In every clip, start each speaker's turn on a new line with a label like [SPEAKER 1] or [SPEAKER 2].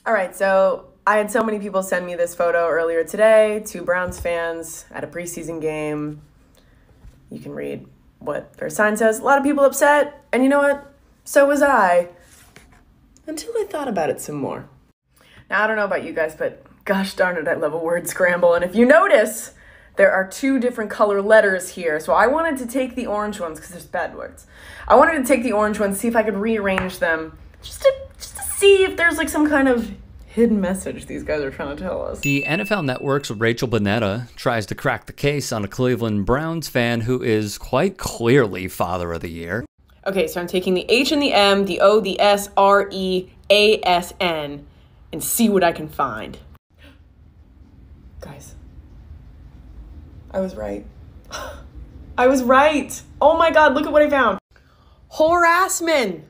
[SPEAKER 1] All right, so I had so many people send me this photo earlier today, 2 Browns fans at a preseason game. You can read what their sign says. A lot of people upset, and you know what? So was I, until I thought about it some more. Now, I don't know about you guys, but gosh darn it, I love a word scramble. And if you notice, there are 2 different color letters here. So I wanted to take the orange ones, because there's bad words. I wanted to take the orange ones, see if I could rearrange them, just to see if there's like some kind of hidden message these guys are trying to tell us.
[SPEAKER 2] The NFL Network's Rachel Bonnetta tries to crack the case on a Cleveland Browns fan who is quite clearly Father of the Year.
[SPEAKER 1] Okay, so I'm taking the H and the M, the O, the S, R, E, A, S, N, and see what I can find. Guys, I was right. I was right. Oh my God, look at what I found. Harassment.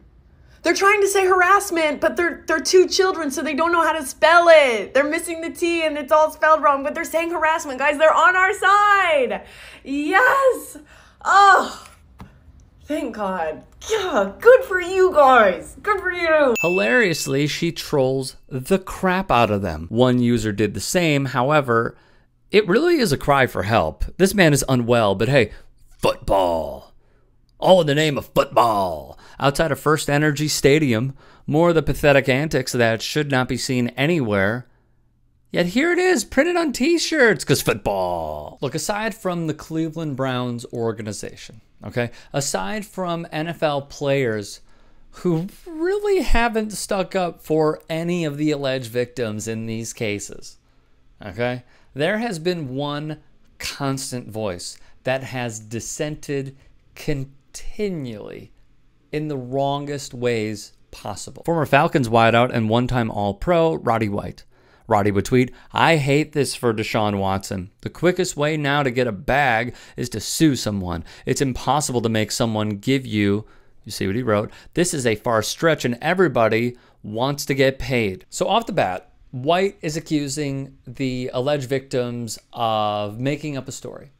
[SPEAKER 1] They're trying to say harassment, but they're 2 children, so they don't know how to spell it. They're missing the T and it's all spelled wrong, but they're saying harassment. Guys, they're on our side. Yes. Oh, thank God. Yeah, good for you guys. Good for you.
[SPEAKER 2] Hilariously, she trolls the crap out of them. One user did the same. However, it really is a cry for help. This man is unwell, but hey, football. All in the name of football. Outside of First Energy Stadium, more of the pathetic antics that should not be seen anywhere. Yet here it is, printed on t-shirts, because football. Look, aside from the Cleveland Browns organization, okay, aside from NFL players who really haven't stuck up for any of the alleged victims in these cases, okay, there has been one constant voice that has dissented continually in the wrongest ways possible. Former Falcons wideout and one-time All-Pro Roddy White. Roddy would tweet, "I hate this for Deshaun Watson. The quickest way now to get a bag is to sue someone. It's impossible to make someone give you see what he wrote, this is a far stretch and everybody wants to get paid." So off the bat, White is accusing the alleged victims of making up a story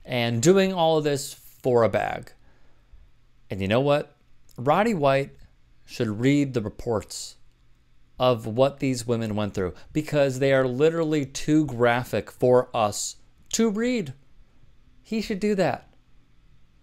[SPEAKER 2] and doing all of this for a bag. And you know what? Roddy White should read the reports of what these women went through, because they are literally too graphic for us to read. He should do that.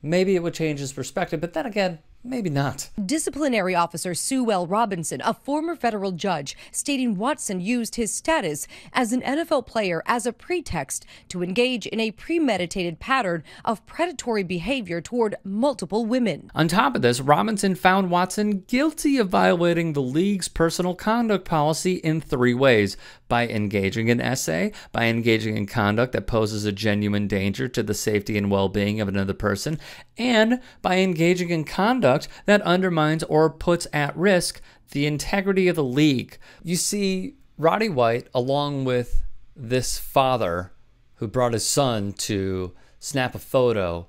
[SPEAKER 2] Maybe it would change his perspective, but then again, maybe not.
[SPEAKER 3] Disciplinary Officer Sue L. Robinson, a former federal judge, stating Watson used his status as an NFL player as a pretext to engage in a premeditated pattern of predatory behavior toward multiple women.
[SPEAKER 2] On top of this, Robinson found Watson guilty of violating the league's personal conduct policy in 3 ways: by engaging in essay, by engaging in conduct that poses a genuine danger to the safety and well-being of another person, and by engaging in conduct that undermines or puts at risk the integrity of the league. You see, Roddy White, along with this father who brought his son to snap a photo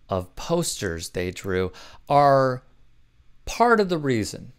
[SPEAKER 2] of posters they drew, are part of the reason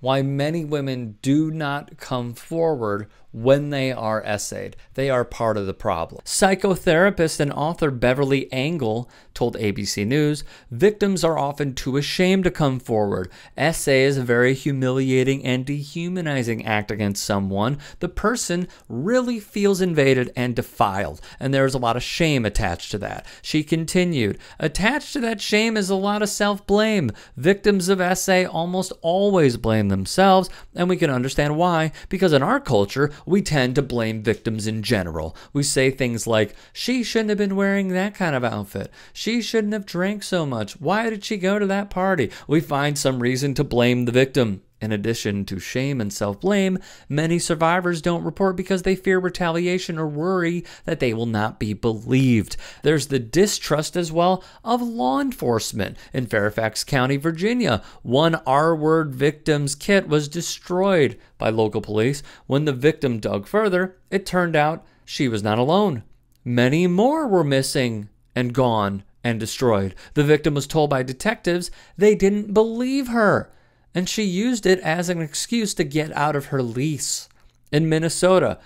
[SPEAKER 2] why many women do not come forward when they are essayed. They are part of the problem. Psychotherapist and author Beverly Engel told ABC News, victims are often too ashamed to come forward. Essay is a very humiliating and dehumanizing act against someone. The person really feels invaded and defiled, and there is a lot of shame attached to that. She continued, attached to that shame is a lot of self-blame. Victims of essay almost always blame themselves, and we can understand why, because in our culture, we tend to blame victims in general. We say things like, she shouldn't have been wearing that kind of outfit. She shouldn't have drank so much. Why did she go to that party? We find some reason to blame the victim. In addition to shame and self-blame, many survivors don't report because they fear retaliation or worry that they will not be believed. There's the distrust as well of law enforcement. In Fairfax County, Virginia, one R-word victim's kit was destroyed by local police. When the victim dug further, it turned out she was not alone. Many more were missing and gone and destroyed. The victim was told by detectives they didn't believe her, and she used it as an excuse to get out of her lease. In Minnesota,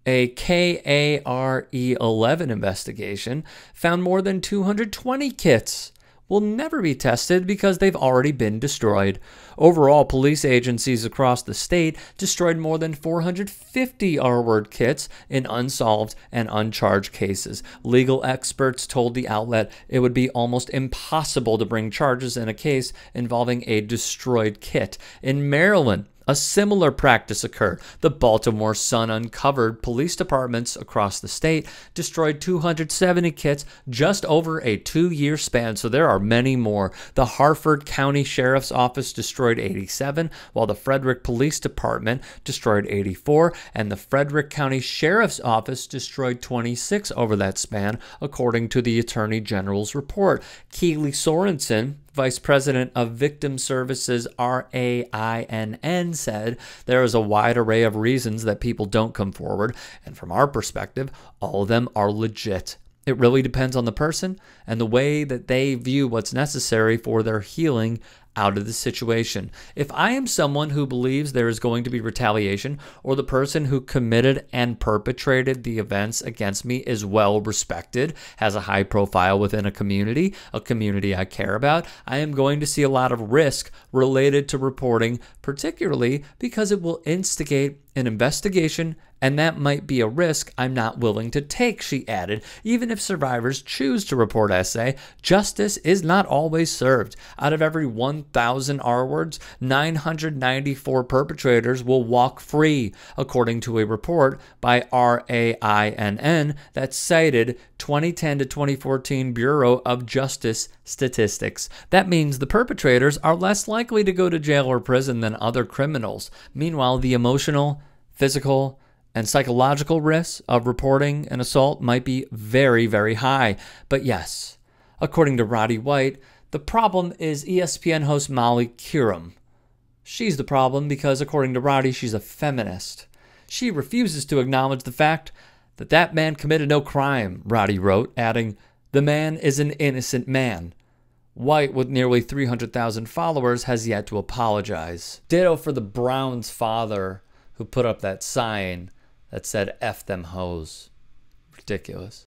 [SPEAKER 2] a KARE 11 investigation found more than 220 kits. will never be tested because they've already been destroyed. Overall, police agencies across the state destroyed more than 450 R-word kits in unsolved and uncharged cases. Legal experts told the outlet it would be almost impossible to bring charges in a case involving a destroyed kit. In Maryland, a similar practice occurred. The Baltimore Sun uncovered police departments across the state destroyed 270 kits just over a 2-year span, so there are many more. The Harford County Sheriff's Office destroyed 87, while the Frederick Police Department destroyed 84, and the Frederick County Sheriff's Office destroyed 26 over that span, according to the Attorney General's report. Keely Sorensen, Vice President of Victim Services, RAINN, said there is a wide array of reasons that people don't come forward, and from our perspective, all of them are legit. It really depends on the person and the way that they view what's necessary for their healing out of the situation. If I am someone who believes there is going to be retaliation, or the person who committed and perpetrated the events against me is well respected, has a high profile within a community I care about, I am going to see a lot of risk related to reporting, particularly because it will instigate an investigation, and that might be a risk I'm not willing to take, she added. Even if survivors choose to report SA, justice is not always served. Out of every 1,000 R-words, 994 perpetrators will walk free, according to a report by RAINN that cited 2010 to 2014 Bureau of Justice statistics. That means the perpetrators are less likely to go to jail or prison than other criminals. Meanwhile, the emotional, physical, and psychological risks of reporting an assault might be very, very high. But yes, according to Roddy White, the problem is ESPN host Molly Qerim. She's the problem because, according to Roddy, she's a feminist. She refuses to acknowledge the fact that that man committed no crime, Roddy wrote, adding, "The man is an innocent man." White, with nearly 300,000 followers, has yet to apologize. Ditto for the Browns' father, who put up that sign that said "F them hoes." Ridiculous.